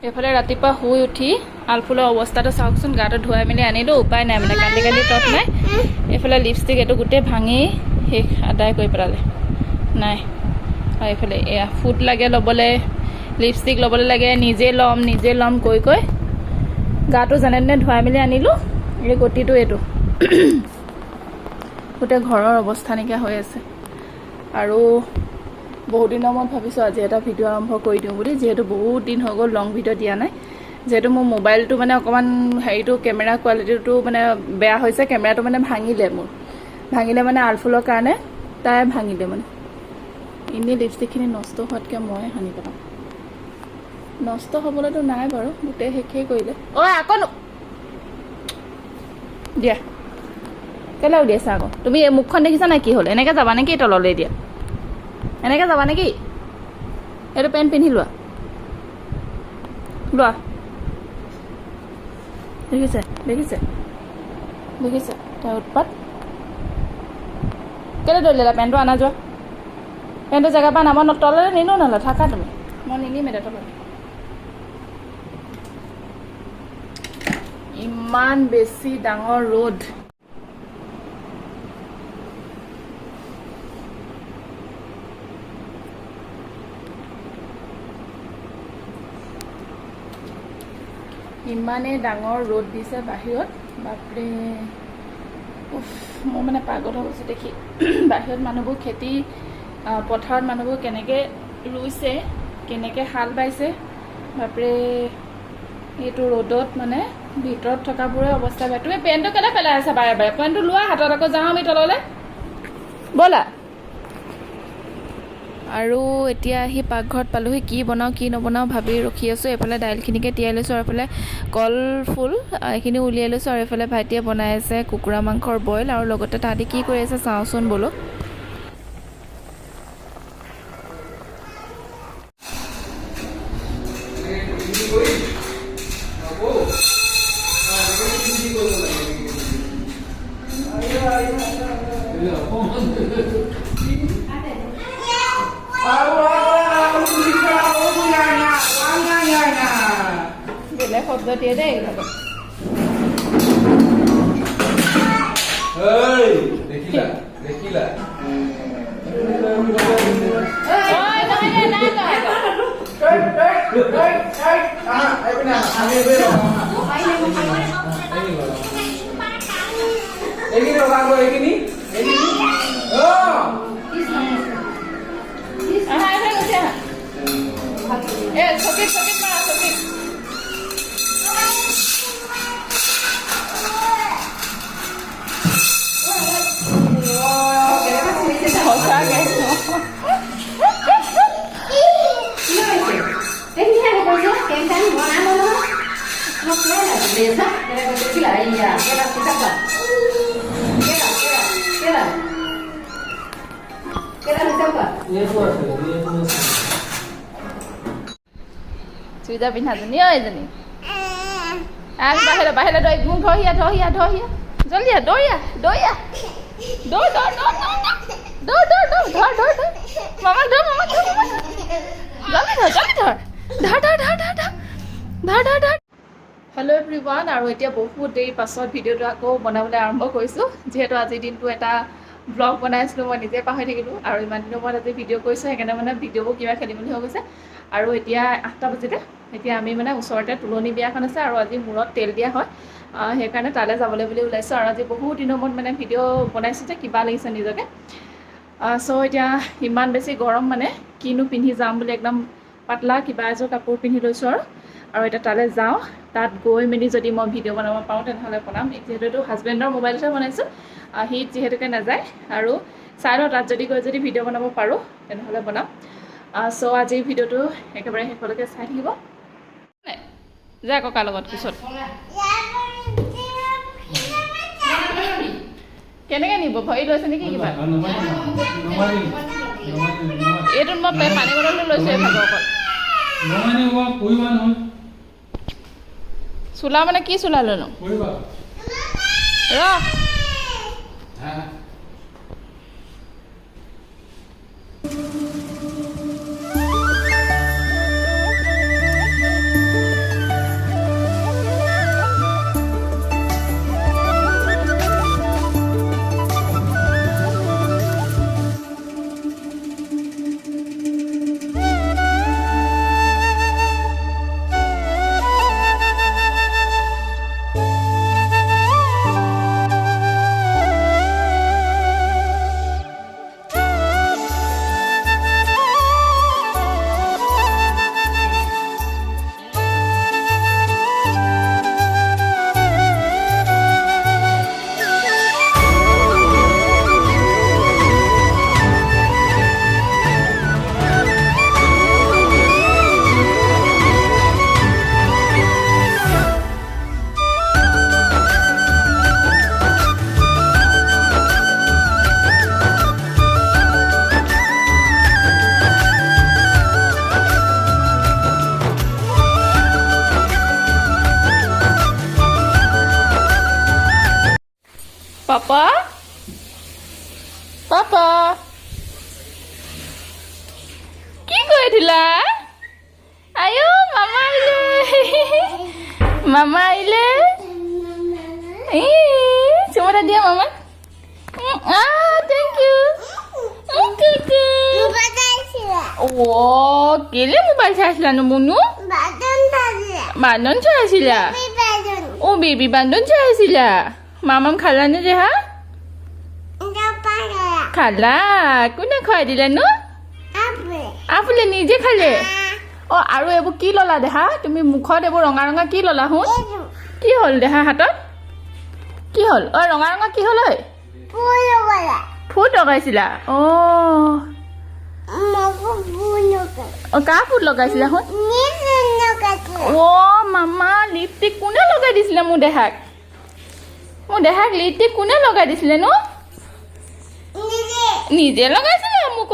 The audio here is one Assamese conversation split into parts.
এফালে ৰাতিপুৱা শুই উঠি আলফুলৰ অৱস্থাটো চাওকচোন গাটো ধুৱাই মেলি আনিলোঁ উপায় নাই মানে কান্দি কান্দি তত নাই এইফালে লিপষ্টিক এইটো গোটেই ভাঙি শেষ আদায় কৰি পেলালে নাই আৰু এইফালে এয়া ফুট লাগে ল'বলৈ লিপষ্টিক ল'বলৈ লাগে নিজে ল'ম কৈ গাটো যেনে তেনে ধুৱাই মেলি আনিলোঁ এই গতিটো এইটো গোটেই ঘৰৰ অৱস্থা নাইকিয়া হৈ আছে আৰু বহুত দিনৰ মূৰত ভাবিছোঁ আজি এটা ভিডিঅ' আৰম্ভ কৰি দিওঁ বুলি যিহেতু বহুত দিন হৈ গ'ল লং ভিডিঅ' দিয়া নাই যেহেতু মোৰ মোবাইলটো মানে অকণমান হেৰিটো কেমেৰা কোৱালিটিটো মানে বেয়া হৈছে কেমেৰাটো মানে ভাঙিলে মানে আলফুলৰ কাৰণে তাই ভাঙিলে মানে এনেই লিপষ্টিকখিনি নষ্ট হোৱাতকৈ মই সানি পেলাম নষ্ট হ'বলৈতো নাই বাৰু গোটেই শেষেই কৰিলে আকৌ দিয়া কেলৈ উলিয়াইছা আকৌ তুমি মুখখন দেখিছা নাই কি হ'ল এনেকৈ যাবা নেকি তললৈ দিয়া এনেকৈ যাবা নেকি এইটো পেণ্ট পিন্ধি লোৱা দেখিছে তাৰ উৎপাত কেলৈ দলিয়ালা পেণ্টটো আনা যোৱা পেণ্টটো জেগাৰ পৰা নাম তললৈ নিনো নহ'লে থাকা তুমি মই নিনিম এতিয়া তললৈ ইমান বেছি ডাঙৰ ৰ'দ ইমানেই ডাঙৰ ৰ'দ দিছে বাহিৰত বাপৰে মই মানে পাগল হৈ গৈছোঁ দেখি বাহিৰত মানুহবোৰ খেতি পথাৰত মানুহবোৰ কেনেকৈ ৰুইছে কেনেকৈ হাল বাইছে বাপৰে এইটো ৰ'দত মানে ভিতৰত থকাবোৰে অৱস্থা বেয়া তুমি পেণ্টটো কেলৈ পেলাই আছা বাৰে বাৰে পেণ্টটো লোৱা হাতত আকৌ যাওঁ আমি তললৈ ব'লা আৰু এতিয়া আহি পাকঘৰত পালোহি কি বনাওঁ কি নবনাওঁ ভাবি ৰখি আছোঁ এইফালে দাইলখিনিকে তিয়াই লৈছোঁ আৰু এইফালে কলফুল এইখিনি উলিয়াই লৈছোঁ আৰু এইফালে ভাইটিয়ে বনাই আছে কুকুৰা মাংসৰ বইল আৰু লগতে তাহাঁতি কি কৰি আছে চাওঁচোন বোলো বেলেগ শব্দ দিয়ে দেই দেখিলা চুইদাৰ পিন্ধাজনী এজনী বাহিৰলৈ মোক ধৰিয়া জলদি দৌৰিয়া মামাক ধৰ হেল্ল' এভৰিৱান আৰু এতিয়া বহুত দেৰি পাছত ভিডিঅ'টো আকৌ বনাবলৈ আৰম্ভ কৰিছোঁ যিহেতু আজিৰ দিনটো এটা ব্লগ বনাইছিলোঁ মই নিজে পাহৰি থাকিলোঁ আৰু ইমান দিনৰ মূৰত আজি ভিডিঅ' কৰিছোঁ সেইকাৰণে মানে ভিডিঅ'বোৰ কিবা খেলিমেলি হৈ গৈছে আৰু এতিয়া 8টা বাজিলে এতিয়া আমি মানে ওচৰতে তুলনি বিয়াখন আছে আৰু আজি মূৰত তেল দিয়া হয় সেইকাৰণে তালৈ যাবলৈ বুলি ওলাইছোঁ আৰু আজি বহুত দিনৰ মূৰত মানে ভিডিঅ' বনাইছোঁ যে কিবা লাগিছে নিজকে চ' এতিয়া ইমান বেছি গৰম মানে কিনো পিন্ধি যাম বুলি একদম পাতলা কিবা এযোৰ কাপোৰ পিন্ধি লৈছোঁ আৰু এতিয়া তালৈ যাওঁ তাত গৈ মেলি যদি মই ভিডিঅ' বনাব পাৰোঁ তেনেহ'লে বনাম যিহেতু হাজবেণ্ডৰ মোবাইলতে বনাইছোঁ সি যিহেতুকে নাযায় আৰু চাই লওঁ তাত যদি গৈ যদি ভিডিঅ' বনাব পাৰোঁ তেনেহ'লে বনাম চ' আজিৰ ভিডিঅ'টো একেবাৰে শেষলৈকে চাই থাকিব যায় ককাৰ লগত পিছত কেনেকৈ নিব ভৰি লৈছে নেকি কিবা এইটোত মই পানী বটলটো লৈছোঁ এইভাগৰ অকল চোলা মানে কি চোলা লৈনো ৰ পাপা পাপা কি কৰি দিলা আয়ো মামা আহিলে মামা আহিলে চুমা এটা দিয়া মামা থেংক ইউ কেলে মোবাইল চাই আছিলানো মুনু বান্দন চাই আছিলা বেবী বান্দন চাই আছিলা মামাম খালানে দেহা খালা কোনে খুৱাই দিলে নো আপুলে নিজে খালে আৰু এইবোৰ কি ললা দেহা তুমি মুখত এইবোৰ ৰঙা ৰঙা কি ললা শুন কি হ'ল দেহা হাতত কি হ'ল ৰঙা ৰঙা কি হ'ল ফুট লগাইছিলা কা ফুট লগাইছিলা শুন মামা লিপষ্টিক কোনে লগাই দিছিলে মোৰ দেহাক লিপষ্টিক কোনে লগাই দিছিলে নো নিজে লগাইছিলে মোক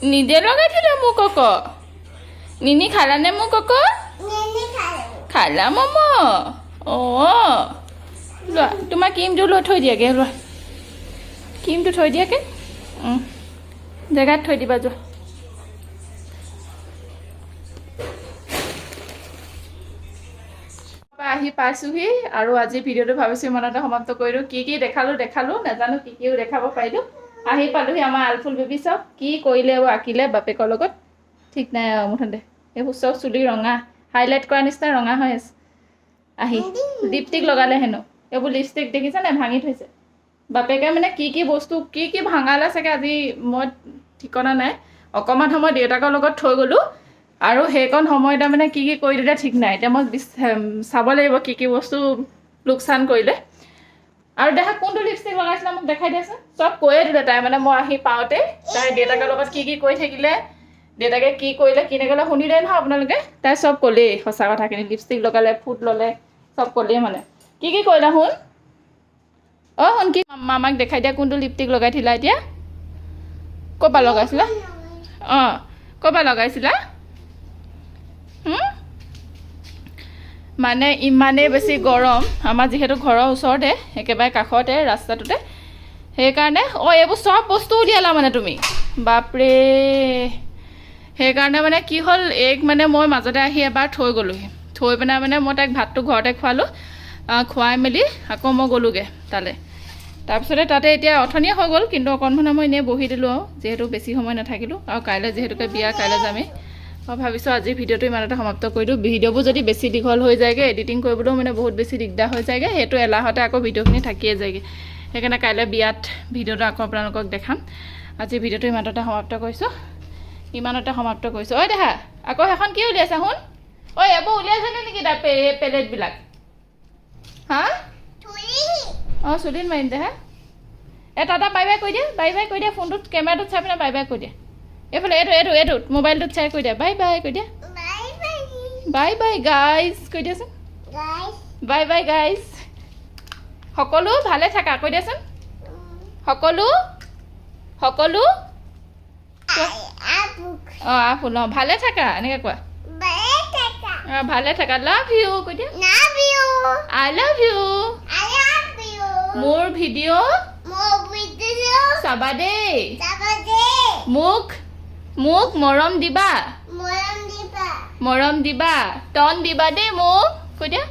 নিজে লগাইছিলে মোক নিনি খালানে মোক খালা মম লোৱা তোমাৰ ক্ৰীমটো লৈ থৈ দিয়াগে লোৱা ক্ৰীমটো থৈ দিয়াকে জেগাত থৈ দিবা যোৱা আহি পাইছোহি আৰু আজি ভিডিঅ'টো ভাবিছোঁ ইমানতে সমাপ্ত কৰিলোঁ কি দেখালো নাজানো কিও দেখাব পাৰিলোঁ আহি পালোহি আমাৰ আলফুল বেবী চব কি কৰিলে আৰু আঁকিলে বাপেকৰ লগত ঠিক নাই আৰু মুঠতে এইবোৰ চব চুলি ৰঙা হাইলাইট কৰা নিচিনা ৰঙা হৈ আছে আহি লিপষ্টিক লগালে হেনো এইবোৰ লিপষ্টিক দেখিছা নাই ভাঙি থৈছে বাপেকে মানে কি বস্তু কি ভাঙালে চাগে আজি মই ঠিকনা নাই অকণমান সময় দেউতাকৰ লগত থৈ গ'লোঁ আৰু সেইকণ সময় তাৰমানে কি কৰি দিলে ঠিক নাই এতিয়া মই চাব লাগিব কি বস্তু লোকচান কৰিলে আৰু দেখা কোনটো লিপষ্টিক লগাইছিলে মোক দেখাই দিয়াচোন চব কৈয়ে দিলে তাই মানে মই আহি পাওঁতে তাই দেউতাকৰ লগত কি কৰি থাকিলে দেউতাকে কি কৰিলে কি নকৰিলে শুনিলে নহয় আপোনালোকে তাই চব ক'লেই সঁচা কথাখিনি লিপষ্টিক লগালে ফুট ল'লে চব ক'লেই মানে কি কৰিলা শুন শুন কি মামাক দেখাই দিয়া কোনটো লিপষ্টিক লগাই থিলা এতিয়া ক'ৰ পৰা লগাইছিলা ক'ৰ পৰা লগাইছিলা মানে ইমানেই বেছি গৰম আমাৰ যিহেতু ঘৰৰ ওচৰতে একেবাৰে কাষতে ৰাস্তাটোতে সেইকাৰণে এইবোৰ চব বস্তু উলিয়ালা মানে তুমি বাপৰে সেইকাৰণে মানে কি হ'ল মানে মই মাজতে আহি এবাৰ থৈ গ'লোহি থৈ পিনে মানে মই তাইক ভাতটো ঘৰতে খোৱালোঁ খুৱাই মেলি আকৌ মই গ'লোগৈ তালৈ তাৰপিছতে তাতে এতিয়া অথনিয়ে হৈ গ'ল কিন্তু অকণমান মই এনেই বহি দিলোঁ আৰু যিহেতু বেছি সময় নাথাকিলোঁ আৰু কাইলৈ যিহেতুকে বিয়া কাইলৈ যামেই মই ভাবিছোঁ আজি ভিডিঅ'টো ইমানতে সমাপ্ত কৰি দিওঁ ভিডিঅ'বোৰ যদি বেছি দীঘল হৈ যায়গৈ এডিটিং কৰিবলৈও মানে বহুত বেছি দিগদাৰ হৈ যায়গৈ সেইটো এলাহতে আকৌ ভিডিঅ'খিনি থাকিয়ে যায়গৈ সেইকাৰণে কাইলৈ বিয়াত ভিডিঅ'টো আকৌ আপোনালোকক দেখাম আজি ভিডিঅ'টো ইমানতে সমাপ্ত কৰিছোঁ দেহা আকৌ সেইখন কি উলিয়াইছা শুন এইবোৰ উলিয়াইছেনে নেকি তাৰ পেলেটবিলাক হা চুলিত মাৰিম দেহা টাটা বাই বাই কৈ দিয়া ফোনটোত কেমেৰাটোত চাই পিনে বাই বাই কৈ দিয়া এইফালে এইটোত মোবাইলটোত চাই কৈ দিয়া বাই বাই কৈ দিয়া বাই গাইজ কৈ দিয়াচোন বাই গাইজ সকলো ভালে থাকা কৈ দিয়াচোন সকলো ফুল ভালে থাকা এনেকৈ কোৱা ভালে থাকা লাভ ইউ কৈ দিয়া আই লাভ ইউ মোৰ ভিডিঅ' চাবা দেই মোক মৰম দিবা টন দিবা দেই মোক কৈ দিয়া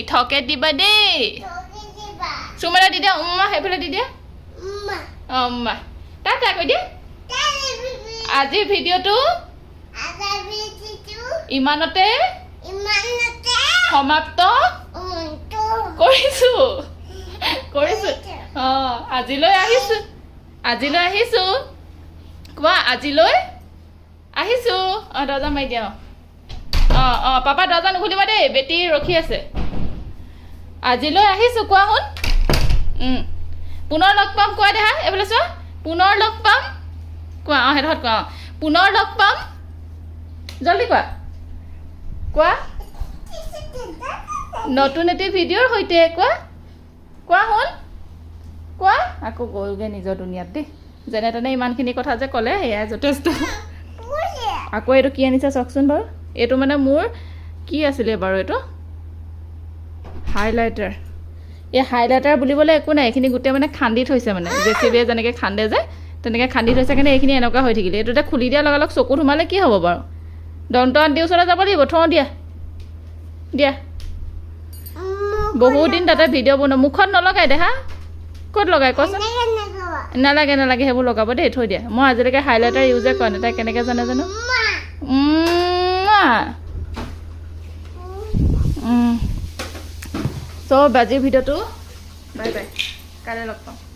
ঠকে দিবা দেই চুমা দি দিয়া সেইফালে দি দিয়া টাটা কৈ দিয়া আজিৰ ভিডিঅ'টো ইমানতে সমাপ্ত কৰিছোঁ আজিলৈ আহিছোঁ কোৱা আজিলৈ আহিছোঁ দৰ্জা মাৰি দিয়া পাপা দৰ্জা নুখুলিবা দেই বেটি ৰখি আছে আজিলৈ আহিছোঁ কোৱা শুন পুনৰ লগ পাম কোৱা দেহা এইফালে চোৱা পুনৰ লগ পাম কোৱা সেইডোখৰত কোৱা পুনৰ লগ পাম জলদি কোৱা নতুন এটি ভিডিঅ'ৰ সৈতে কোৱা শুন কোৱা আকৌ গ'লগৈ নিজৰ দুনিয়াত দেই যেনে তেনে ইমানখিনি কথা যে ক'লে সেয়াই যথেষ্ট আকৌ এইটো কি আনিছে চাওকচোন বাৰু এইটো মানে মোৰ কি আছিলে বাৰু এইটো হাইলাইটাৰ এই হাইলাইটাৰ বুলিবলৈ একো নাই এইখিনি গোটেই মানে খান্দি থৈছে মানে জেচিবিয়ে যেনেকৈ খান্দে যে তেনেকৈ খান্দি থৈছে কাৰণে এইখিনি এনেকুৱা হৈ থাকিলে এইটোতে খুলি দিয়া লগে লগে চকুত সোমালে কি হ'ব বাৰু দন্ত আন্টিৰ ওচৰলৈ যাব লাগিব থওঁ দিয়া দিয়া বহুত দিন তাতে ভিডিঅ' বনোৱা মুখত নলগাই দে হা ক'ত লগাই কচোন নালাগে নালাগে সেইবোৰ লগাব দেই থৈ দিয়া মই আজিলৈকে হাইলাইটাৰ ইউজে কৰা নাই তাই কেনেকৈ জানে জানো চ' আজিৰ ভিডিঅ'টো বাই বাই কাইলৈ লগ পাম